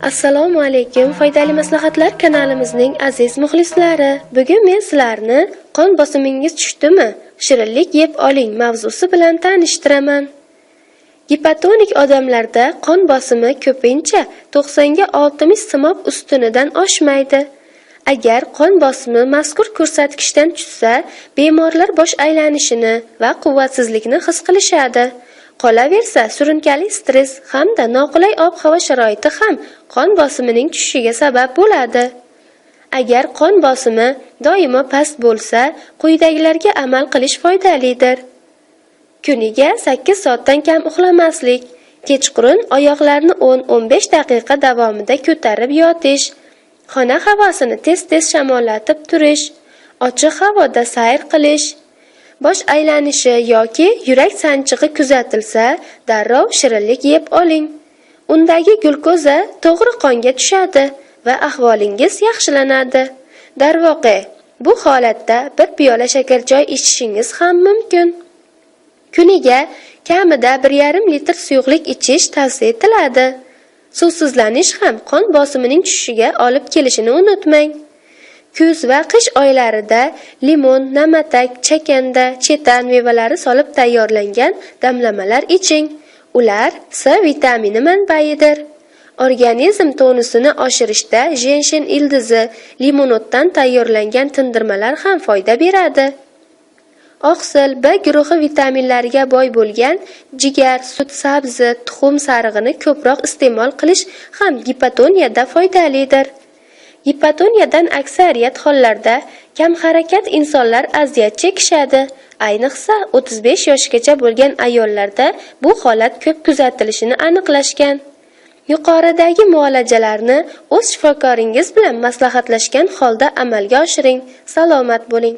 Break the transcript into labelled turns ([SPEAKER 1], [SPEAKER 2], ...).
[SPEAKER 1] Assalomu alaykum, foydali maslahatlar kanalimizning aziz muxlislari. Bugun men sizlarni qon bosimingiz tushdimi? Shirinlik yeb oling mavzusi bilan tanishtiraman. Gipatonik odamlarda qon bosimi ko'pincha 90 ga 60 simob ustunidan oshmaydi. Agar qon bosimi mazkur ko'rsatkichdan tushsa, bemorlar bosh aylanishini va quvvatsizlikni his qilishadi. Qolaversa, surunkali stress hamda noqulay ob-havo sharoiti ham qon bosimining tushishiga sabab bo'ladi. Agar qon bosimi doimo past bo'lsa, quyidagilarga amal qilish foydalidir. Kuniga 8 soatdan kam uxlamaslik, kechqurun oyoqlarni 10-15 daqiqa davomida ko'tarib yotish, xona havosini tez-tez shamollatib turish, ochiq havoda sayr qilish. Bosh aylanishi yoki yurak sanchig'i kuzatilsa, darrov shirinlik yeb oling. Undagi glukoza to'g'ri qonga tushadi va ahvolingiz yaxshilanadi. Darvoqe, bu holatda bir piyola shakarchoy ichishingiz ham mumkin. Kuniga kamida 1,5 litr suyuqlik ichish tavsiya etiladi. Suvsizlanish ham qon bosimining tushishiga olib kelishini unutmang. Kuz va qish oylarida limon, namatak, chakanda, chetan mevalari solib tayyorlangan damlamalar iching. Ular C vitamini manbaidir. Organizm tonusini oshirishda jenshin ildizi, limonoddan tayyorlangan tindirmalar ham foyda beradi. Oqsil B guruhi vitaminlariga boy bo'lgan jigar, sut sabzi, tuxum sarig'ini ko'proq iste'mol qilish ham gipotoniyada foydalidir. Gipotoniyadan aksariyat hollarda kam harakat insonlar aziyat chekishadi. Ayniqsa 35 yoshgacha bo'lgan ayollarda bu holat ko'p kuzatilishini aniqlashgan. Yuqoridagi muolajalarni o'z shifokoringiz bilan maslahatlashgan holda amalga oshiring. Salomat bo'ling.